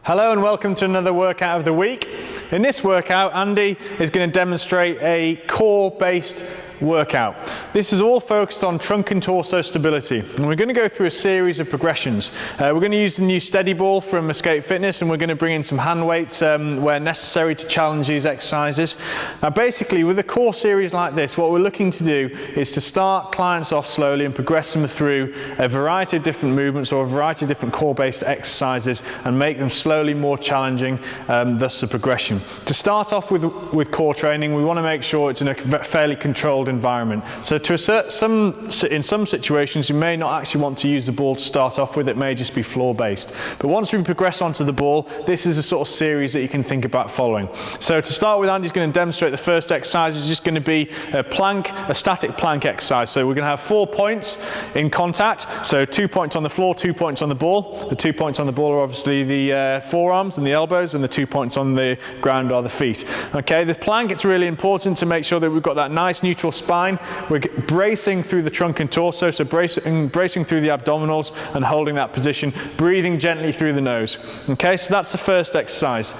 Hello and welcome to another workout of the week. In this workout, Andy is going to demonstrate a core-based workout. This is all focused on trunk and torso stability, and we're going to go through a series of progressions. We're going to use the new steady ball from Escape Fitness, and we're going to bring in some hand weights where necessary to challenge these exercises. Now basically with a core series like this, what we're looking to do is to start clients off slowly and progress them through a variety of different movements or a variety of different core-based exercises and make them slowly more challenging, thus the progression. To start off with core training, we want to make sure it's in a fairly controlled environment. So in some situations you may not actually want to use the ball to start off with, it may just be floor based. But once we progress onto the ball, this is a sort of series that you can think about following. So to start with, Andy's going to demonstrate the first exercise. It's just going to be a static plank exercise. So we're going to have 4 points in contact. So 2 points on the floor, 2 points on the ball. The 2 points on the ball are obviously the forearms and the elbows, and the 2 points on the ground are the feet. Okay, the plank, it's really important to make sure that we've got that nice neutral spine. We're bracing through the trunk and torso, so bracing through the abdominals and holding that position, breathing gently through the nose. Okay, so that's the first exercise.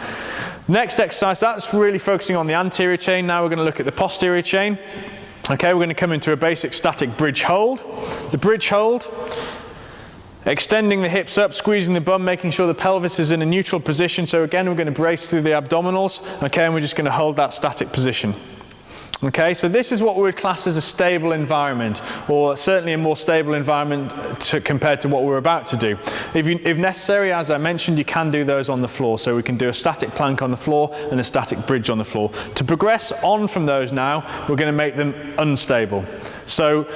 Next exercise, that's really focusing on the anterior chain. Now we're going to look at the posterior chain. Okay, we're going to come into a basic static bridge hold. The bridge hold, extending the hips up, squeezing the bum, making sure the pelvis is in a neutral position. So again, we're going to brace through the abdominals, okay, and we're just going to hold that static position. Okay, so this is what we would class as a stable environment, or certainly a more stable environment compared to what we're about to do. If necessary, as I mentioned, you can do those on the floor. So we can do a static plank on the floor and a static bridge on the floor. To progress on from those now, we're going to make them unstable. So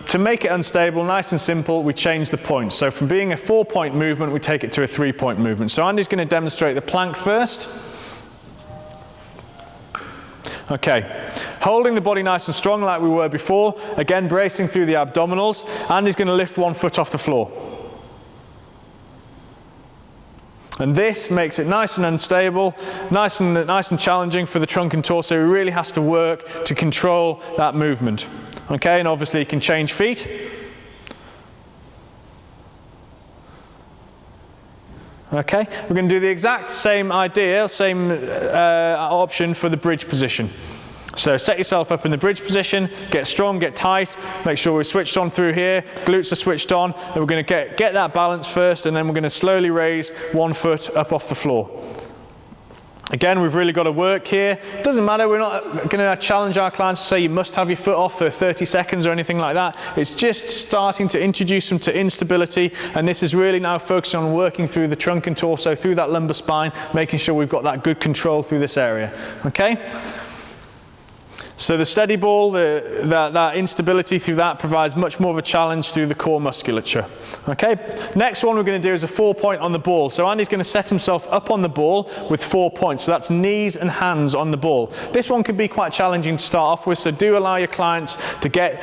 to make it unstable, nice and simple, we change the points. So from being a 4-point movement, we take it to a 3-point movement. So Andy's going to demonstrate the plank first. Okay, holding the body nice and strong like we were before, again bracing through the abdominals, and he's going to lift 1 foot off the floor. And this makes it nice and unstable, nice and challenging for the trunk and torso. He really has to work to control that movement. Okay, and obviously you can change feet. Okay, we're going to do the exact same idea, same option for the bridge position. So set yourself up in the bridge position, get strong, get tight, make sure we're switched on through here, glutes are switched on, and we're going to get that balance first, and then we're going to slowly raise 1 foot up off the floor. Again, we've really got to work here. It doesn't matter, we're not going to challenge our clients to say you must have your foot off for 30 seconds or anything like that. It's just starting to introduce them to instability, and this is really now focusing on working through the trunk and torso, through that lumbar spine, making sure we've got that good control through this area. Okay? So the steady ball, that instability through that provides much more of a challenge through the core musculature. Okay, next one we're going to do is a 4-point on the ball. So Andy's going to set himself up on the ball with 4 points. So that's knees and hands on the ball. This one can be quite challenging to start off with, so do allow your clients to get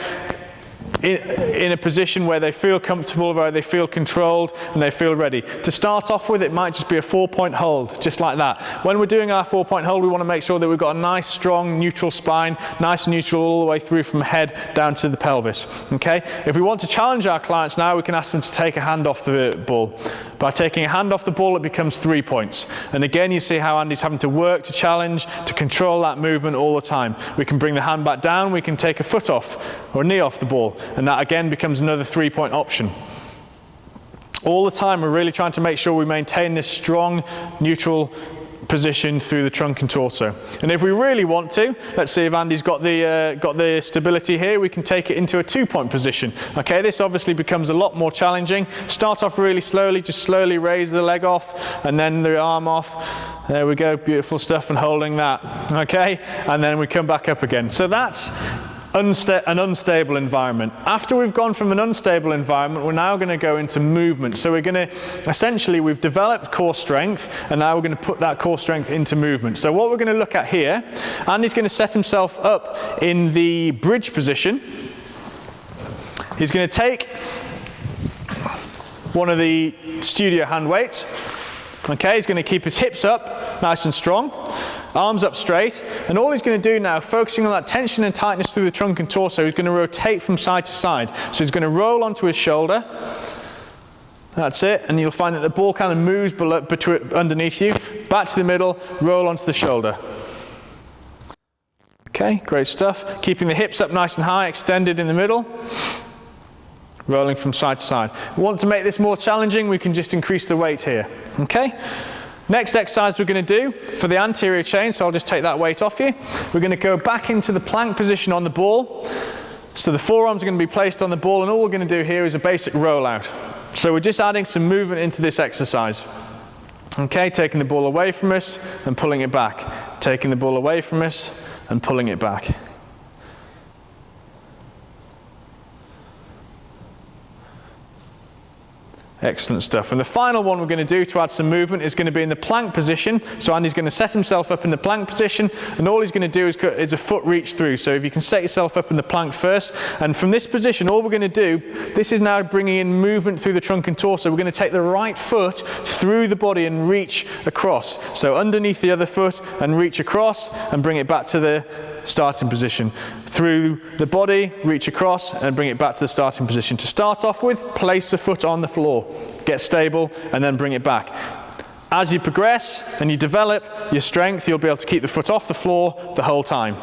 in a position where they feel comfortable, where they feel controlled and they feel ready. To start off with, it might just be a 4-point hold, just like that. When we're doing our 4-point hold, we want to make sure that we've got a nice strong neutral spine, nice and neutral all the way through from head down to the pelvis. Okay? If we want to challenge our clients now, we can ask them to take a hand off the ball. By taking a hand off the ball, it becomes 3 points. And again, you see how Andy's having to work to challenge, to control that movement all the time. We can bring the hand back down, we can take a foot off or a knee off the ball, and that again becomes another 3-point option. All the time we're really trying to make sure we maintain this strong neutral position through the trunk and torso. And if we really want to, let's see if Andy's got the stability here, we can take it into a 2-point position. Okay, this obviously becomes a lot more challenging. Start off really slowly, just slowly raise the leg off and then the arm off. There we go, beautiful stuff, and holding that. Okay, and then we come back up again. So that's an unstable environment. After we've gone from an unstable environment, we're now going to go into movement. So we're going to, essentially, we've developed core strength, and now we're going to put that core strength into movement. So what we're going to look at here, Andy's going to set himself up in the bridge position. He's going to take one of the studio hand weights. Okay, he's going to keep his hips up, nice and strong. Arms up straight, and all he's going to do now, focusing on that tension and tightness through the trunk and torso, he's going to rotate from side to side. So he's going to roll onto his shoulder, That's it, and you'll find that the ball kind of moves underneath you, back to the middle, roll onto the shoulder. Okay, great stuff. Keeping the hips up nice and high, extended in the middle. Rolling from side to side. If we want to make this more challenging, we can just increase the weight here. Okay? Next exercise we're going to do for the anterior chain, so I'll just take that weight off you. We're going to go back into the plank position on the ball. So the forearms are going to be placed on the ball, and all we're going to do here is a basic rollout. So we're just adding some movement into this exercise. Okay, taking the ball away from us and pulling it back. Taking the ball away from us and pulling it back. Excellent stuff. And the final one we're going to do to add some movement is going to be in the plank position. So Andy's going to set himself up in the plank position, and all he's going to do is a foot reach through. So if you can set yourself up in the plank first, and from this position, all we're going to do, this is now bringing in movement through the trunk and torso. We're going to take the right foot through the body and reach across. So underneath the other foot and reach across and bring it back to the starting position. Through the body, reach across and bring it back to the starting position. To start off with, place the foot on the floor, get stable, and then bring it back. As you progress and you develop your strength, you'll be able to keep the foot off the floor the whole time.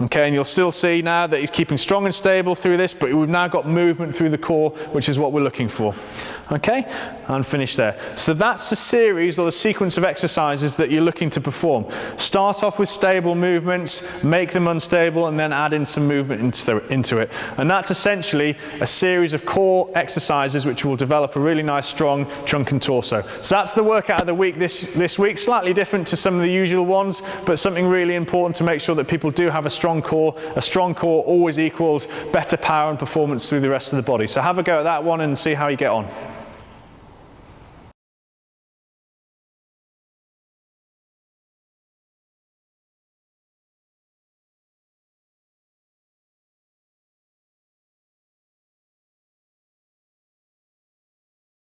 Okay, and you'll still see now that he's keeping strong and stable through this, but we've now got movement through the core, which is what we're looking for. Okay, and finish there. So that's the series or the sequence of exercises that you're looking to perform. Start off with stable movements, make them unstable, and then add in some movement into it. And that's essentially a series of core exercises which will develop a really nice strong trunk and torso. So that's the workout of the week this week, slightly different to some of the usual ones, but something really important to make sure that people do have a strong core. A strong core always equals better power and performance through the rest of the body. So have a go at that one and see how you get on.